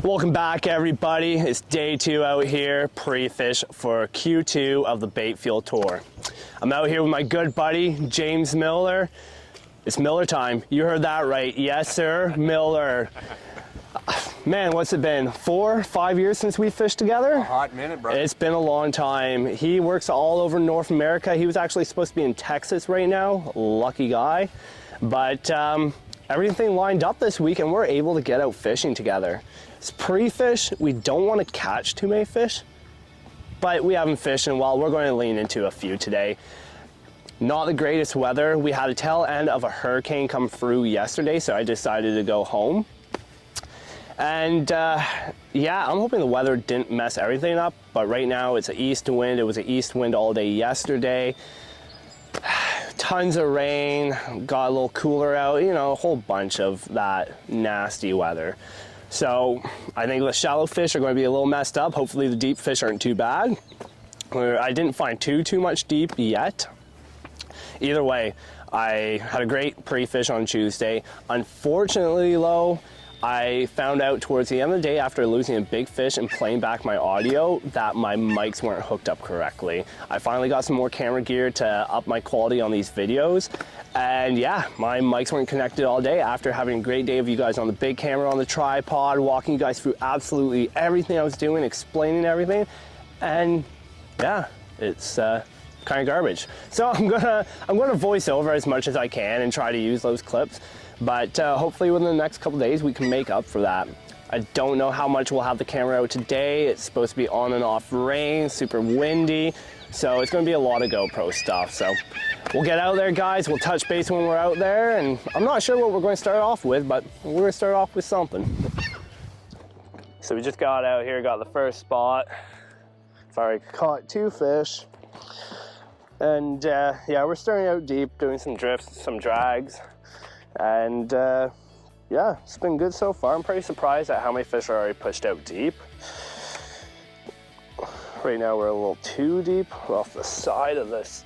Welcome back, everybody. It's day 2 out here, pre-fish for Q2 of the Bait Field Tour. I'm out here with my good buddy, James Miller. It's Miller time. You heard that right. Yes, sir, Miller. Man, what's it been? 4, 5 years since we fished together? A hot minute, bro. It's been a long time. He works all over North America. He was actually supposed to be in Texas right now. Lucky guy. But everything lined up this week and we're able to get out fishing together. It's pre-fish. We don't want to catch too many fish, but we haven't fished in a while. We're going to lean into a few today. Not the greatest weather. We had a tail end of a hurricane come through yesterday, so I decided to go home. And yeah, I'm hoping the weather didn't mess everything up, but right now it's an east wind. It was an east wind all day yesterday. Tons of rain, got a little cooler out, you know, a whole bunch of that nasty weather. So I think the shallow fish are going to be a little messed up. Hopefully the deep fish aren't too bad. I didn't find too much deep yet. Either way, I had a great pre-fish on Tuesday. Unfortunately, though, I found out towards the end of the day after losing a big fish and playing back my audio that my mics weren't hooked up correctly. I finally got some more camera gear to up my quality on these videos. And yeah, my mics weren't connected all day after having a great day of you guys on the big camera, on the tripod, walking you guys through absolutely everything I was doing, explaining everything. And yeah, it's kind of garbage. So I'm gonna voice over as much as I can and try to use those clips. But hopefully within the next couple days we can make up for that. I don't know how much we'll have the camera out today. It's supposed to be on and off rain, super windy. So it's gonna be a lot of GoPro stuff. So we'll get out there, guys. We'll touch base when we're out there. And I'm not sure what we're going to start off with, but we're gonna start off with something. So we just got out here, got the first spot. Already caught 2 fish. And yeah, we're starting out deep, doing some drifts, some drags. And yeah, it's been good so far. I'm pretty surprised at how many fish are already pushed out deep. Right now we're a little too deep. We're off the side of this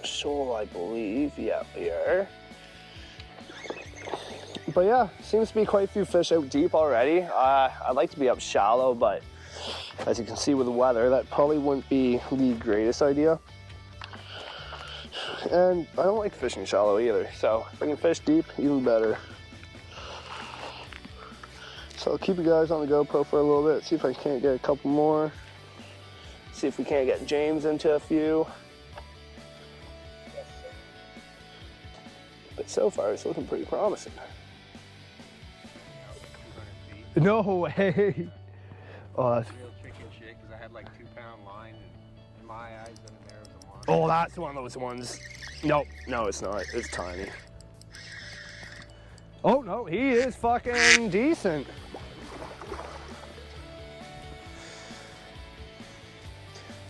shoal, I believe. Yeah, we are. But yeah, seems to be quite a few fish out deep already. I'd like to be up shallow, but as you can see with the weather, that probably wouldn't be the greatest idea. And I don't like fishing shallow either, so if I can fish deep, even better. So I'll keep you guys on the GoPro for a little bit, see if I can't get a couple more. See if we can't get James into a few. But so far, it's looking pretty promising. No way! Oh, that's real chicken shit, because I had like 2-pound line, and in my eyes, then there was a monster. Oh, that's one of those ones. Nope, no, it's not. It's tiny. Oh, no, he is fucking decent.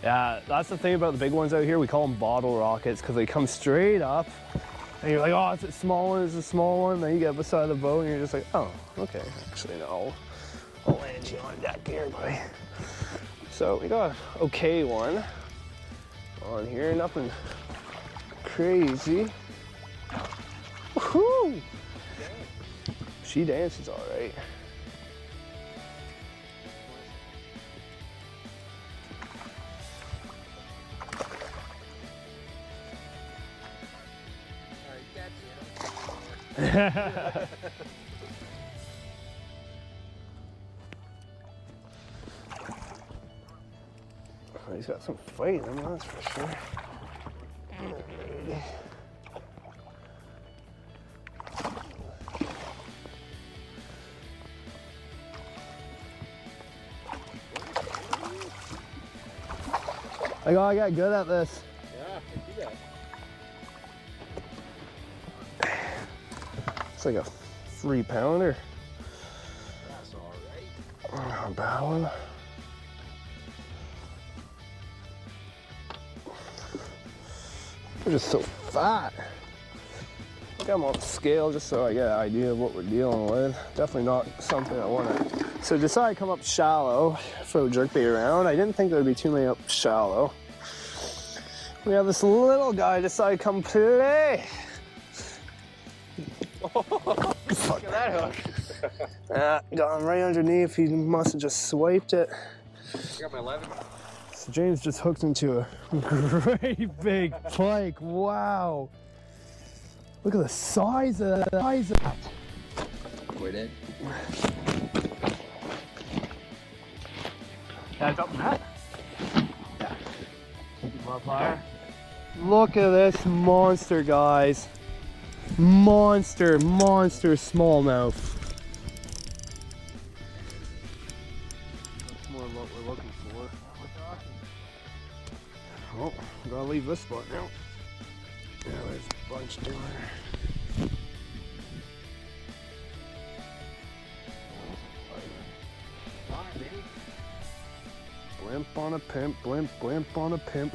Yeah, that's the thing about the big ones out here. We call them bottle rockets because they come straight up. And you're like, oh, it's a small one, it's a small one. Then you get beside the boat and you're just like, oh, okay. Actually, no. I'll land you on deck here, buddy. So we got an okay one on here, nothing crazy. Woohoo! She dances all right. He's got some fight in him, that's for sure. I gotta get good at this. Yeah, I see that. It's like a 3-pounder. That's all right. Not a bad one. They're just so fat. I got them on the scale just so I get an idea of what we're dealing with. Definitely not something I want to. So decided to come up shallow, throw jerkbait around. I didn't think there would be too many up shallow. We have this little guy decide to come play. Look at that hook. Got him right underneath. He must have just swiped it. I got my 11. So James just hooked into a great big pike. Wow. Look at the size of that. Quit it. That's up that. Yeah. Keep him up higher. Look at this monster, guys. Monster smallmouth. That's more what we're looking for. Oh, gotta leave this spot now. Yeah, there's a bunch down there. Blimp on a pimp, blimp on a pimp.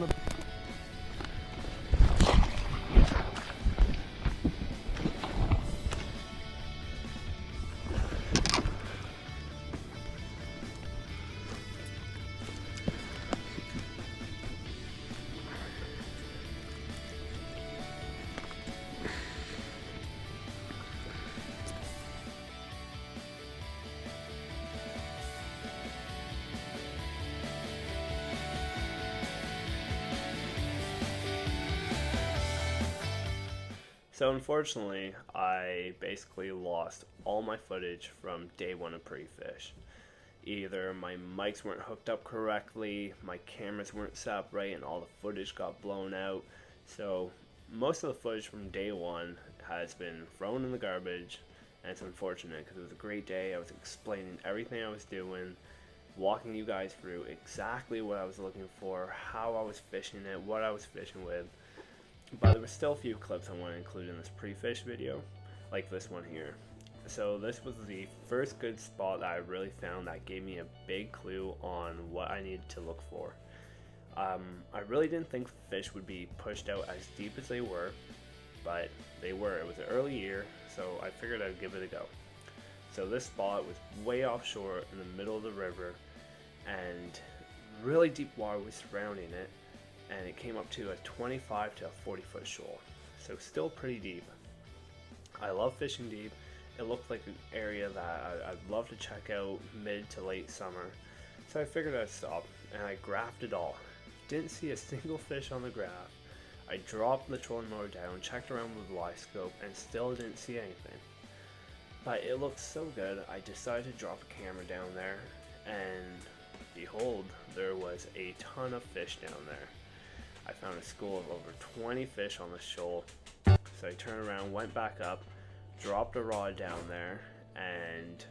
So unfortunately, I basically lost all my footage from day one of pre-fish. Either my mics weren't hooked up correctly, my cameras weren't set up right, and all the footage got blown out. So most of the footage from day one has been thrown in the garbage, and it's unfortunate because it was a great day. I was explaining everything I was doing, walking you guys through exactly what I was looking for, how I was fishing it, what I was fishing with. But there were still a few clips I want to include in this pre-fish video, like this one here. So this was the first good spot that I really found that gave me a big clue on what I needed to look for. I really didn't think fish would be pushed out as deep as they were, but they were. It was an early year, so I figured I'd give it a go. So this spot was way offshore in the middle of the river, and really deep water was surrounding it, and it came up to a 25 to a 40 foot shoal, so still pretty deep. I love fishing deep. It looked like an area that I'd love to check out mid to late summer, so I figured I'd stop, and I graphed it all. Didn't see a single fish on the graph. I dropped the trolling motor down, checked around with the live scope, and still didn't see anything. But it looked so good, I decided to drop a camera down there, and behold, there was a ton of fish down there. I found a school of over 20 fish on the shoal, so I turned around, went back up, dropped a rod down there, and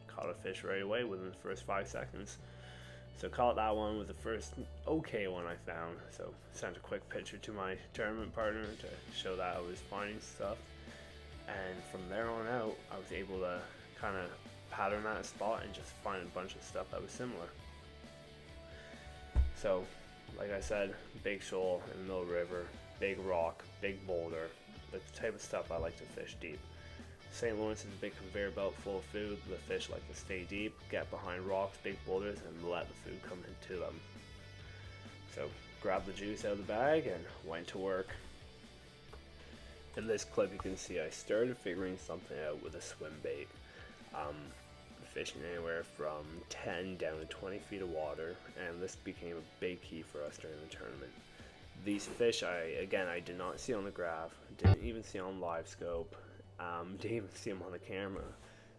caught a fish right away within the first 5 seconds. So caught that one, was the first okay one I found, so sent a quick picture to my tournament partner to show that I was finding stuff. And from there on out, I was able to kind of pattern that spot and just find a bunch of stuff that was similar. So, like I said, big shoal in the middle of the river, big rock, big boulder, the type of stuff I like to fish deep. St. Lawrence is a big conveyor belt full of food. The fish like to stay deep, get behind rocks, big boulders, and let the food come into them. So, grabbed the juice out of the bag and went to work. In this clip you can see I started figuring something out with a swim bait. Fishing anywhere from 10 down to 20 feet of water, and this became a big key for us during the tournament. These fish I did not see on the graph, didn't even see on live scope, didn't even see them on the camera,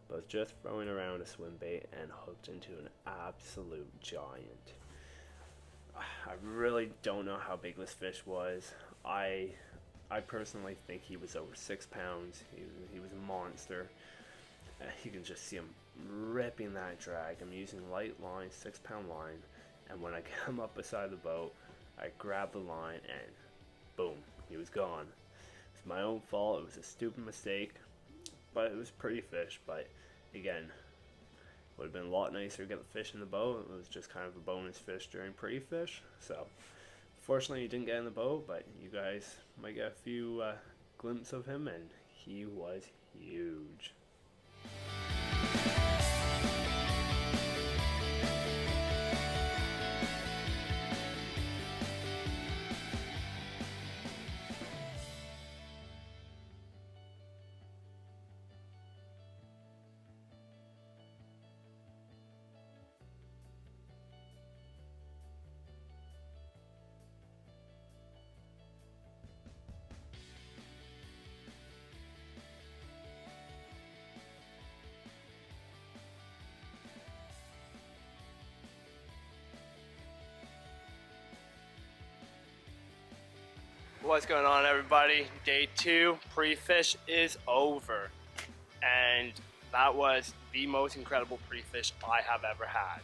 but was just throwing around a swim bait and hooked into an absolute giant. I really don't know how big this fish was. I personally think he was over 6 pounds. He was a monster. You can just see him ripping that drag. I'm using light line, 6-pound line, and when I get him up beside the boat, I grab the line and boom, he was gone. It's my own fault. It was a stupid mistake, but it was pretty fish. But again, would have been a lot nicer to get the fish in the boat. It was just kind of a bonus fish during pretty fish. So fortunately, he didn't get in the boat, but you guys might get a few glimpses of him, and he was huge. What's going on, everybody? Day 2 pre-fish is over, and that was the most incredible pre-fish I have ever had.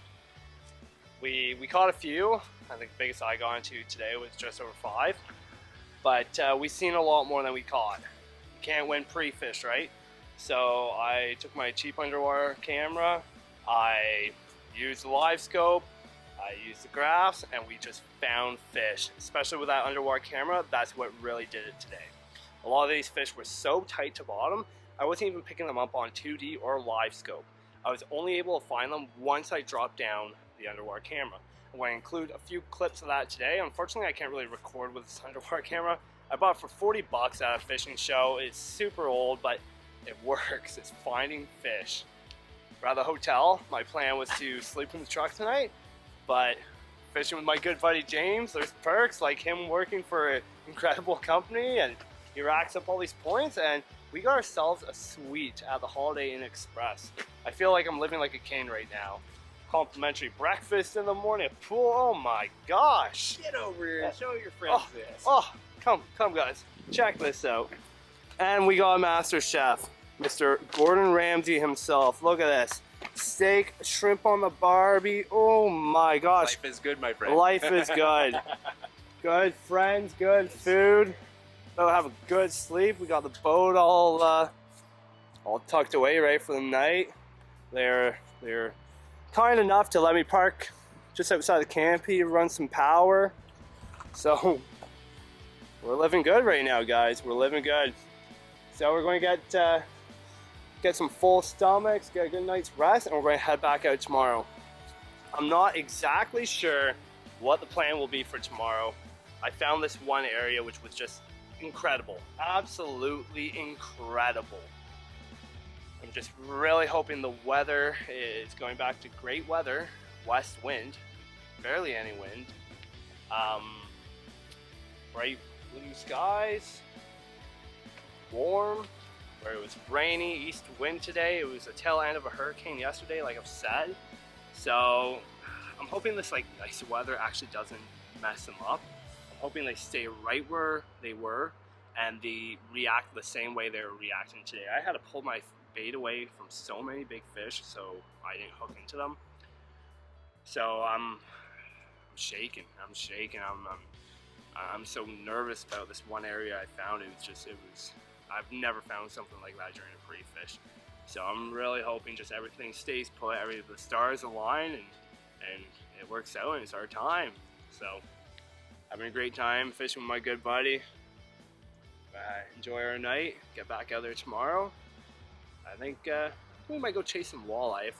We caught a few. I think the biggest I got into today was just over 5, but we've seen a lot more than we caught. You can't win pre-fish, right? So I took my cheap underwater camera, I used the live scope, I used the graphs, and we just found fish. Especially with that underwater camera, that's what really did it today. A lot of these fish were so tight to bottom, I wasn't even picking them up on 2D or live scope. I was only able to find them once I dropped down the underwater camera. I'm going to include a few clips of that today. Unfortunately, I can't really record with this underwater camera. I bought it for 40 bucks at a fishing show. It's super old, but it works. It's finding fish. We're at the hotel. My plan was to sleep in the truck tonight, but fishing with my good buddy James, there's perks like him working for an incredible company, and he racks up all these points, and we got ourselves a suite at the Holiday Inn Express. I feel like I'm living like a king right now. Complimentary breakfast in the morning, a pool, oh my gosh. Get over here and show your friends this. Oh, come guys, check this out. And we got a master chef, Mr. Gordon Ramsay himself. Look at this. Steak, shrimp on the barbie. Oh my gosh. Life is good, my friend. Life is good. Good friends, good food. They'll have a good sleep. We got the boat all tucked away right for the night. They're kind enough to let me park just outside the canopy, run some power. So we're living good right now, guys. We're living good. So we're going to get some full stomachs, get a good night's rest, and we're going to head back out tomorrow. I'm not exactly sure what the plan will be for tomorrow. I found this one area which was just incredible, absolutely incredible. I'm just really hoping the weather is going back to great weather, west wind, barely any wind, bright blue skies, warm, where it was rainy, east wind today. It was the tail end of a hurricane yesterday, like I've said. So I'm hoping this like nice weather actually doesn't mess them up. I'm hoping they stay right where they were and they react the same way they were reacting today. I had to pull my bait away from so many big fish so I didn't hook into them. So I'm shaking. I'm so nervous about this one area I found. I've never found something like that during a pre-fish. So I'm really hoping just everything stays put, the stars align, and it works out and it's our time. So having a great time fishing with my good buddy. Enjoy our night, get back out there tomorrow. I think we might go chase some walleye.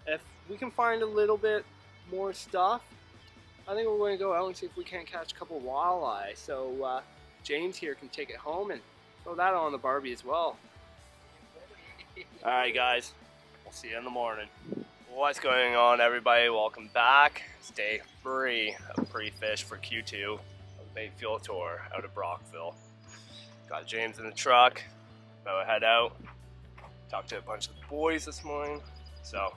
If we can find a little bit more stuff, I think we're going to go out and see if we can't catch a couple walleye. So James here can take it home and throw that on the barbie as well. Alright guys, we'll see you in the morning. What's going on, everybody? Welcome back. It's day 3 of pre-fish for Q2 of the Bait Fuel Tour out of Brockville. Got James in the truck, about to head out. Talked to a bunch of the boys this morning. So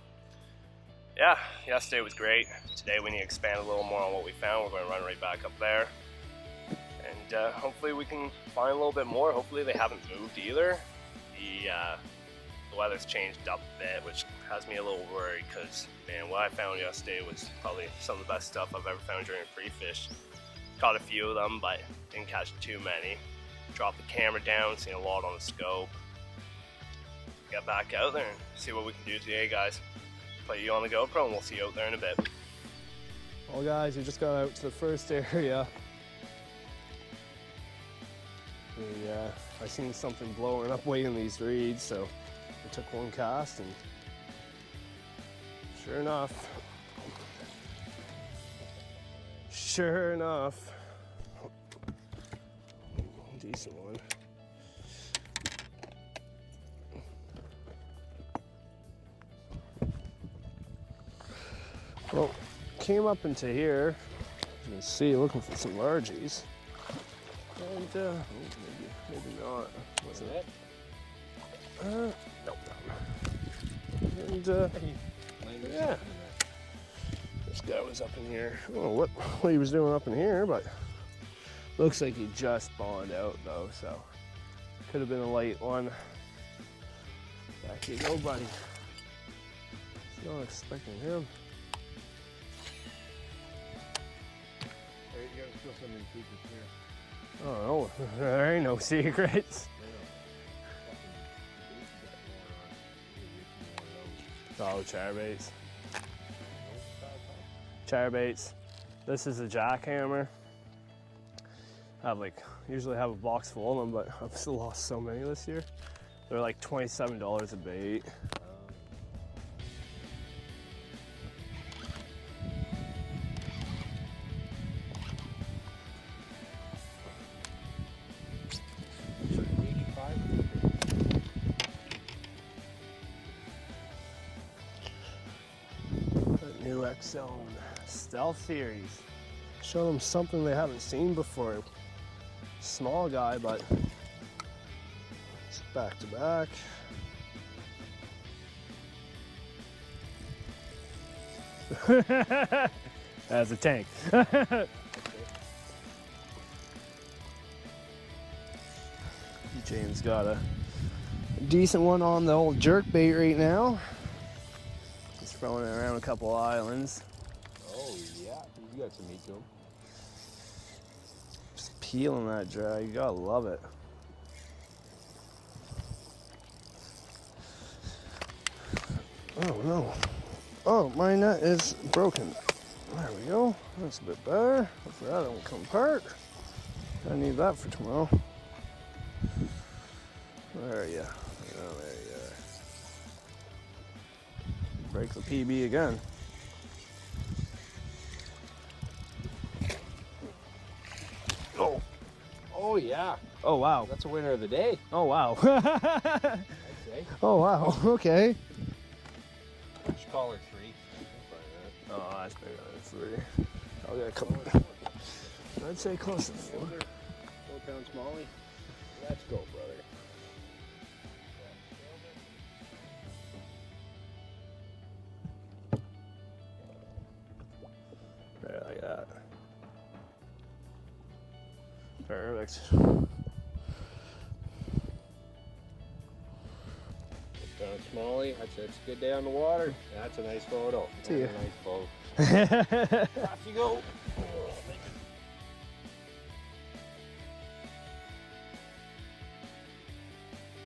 yeah, yesterday was great. Today we need to expand a little more on what we found. We're going to run right back up there. And hopefully we can find a little bit more. Hopefully they haven't moved either. The weather's changed up a bit, which has me a little worried because, man, what I found yesterday was probably some of the best stuff I've ever found during a pre-fish. Caught a few of them, but didn't catch too many. Dropped the camera down, seen a lot on the scope. Get back out there and see what we can do today, guys. Play you on the GoPro and we'll see you out there in a bit. Well guys, we just got out to the first area. I seen something blowing up way in these reeds, so I took one cast and sure enough, decent one. Well, came up into here, as you can see, looking for some largies. And, maybe not. Wasn't it? Nope. And, yeah. This guy was up in here. I don't know what he was doing up in here, but Looks like he just spawned out though, so could have been a late one. Back you go, buddy. Not expecting him. Hey, you gotta spill some in secrets here. Oh no, there ain't no secrets. Oh, charbaits. Charbaits. This is a jackhammer. I have usually have a box full of them, but I've still lost so many this year. They're like $27 a bait. New X-Zone Stealth Series. Show them something they haven't seen before. Small guy, but it's back to back. That's a tank. James got a decent one on the old jerk bait right now. He's throwing it around a couple islands. Oh yeah, you got some meat to him. Just peeling that drag, you gotta love it. Oh no. Oh, my net is broken. There we go. That's a bit better. Hopefully that don't come apart. I need that for tomorrow. Where are you? Oh, there you are. Break the PB again. Oh. Oh yeah, Oh wow. that's a winner of the day, Oh wow. I'd say. Oh wow. Okay. You should call her 3. Oh, that's bigger than 3. I'll get a couple. I'd say close to 4. 4-pound smallie. Let's go, brother. There, like that. Perfect. 4-pound smallie. That's a good day on the water. That's a nice photo. See ya. That's a nice photo. Off you go.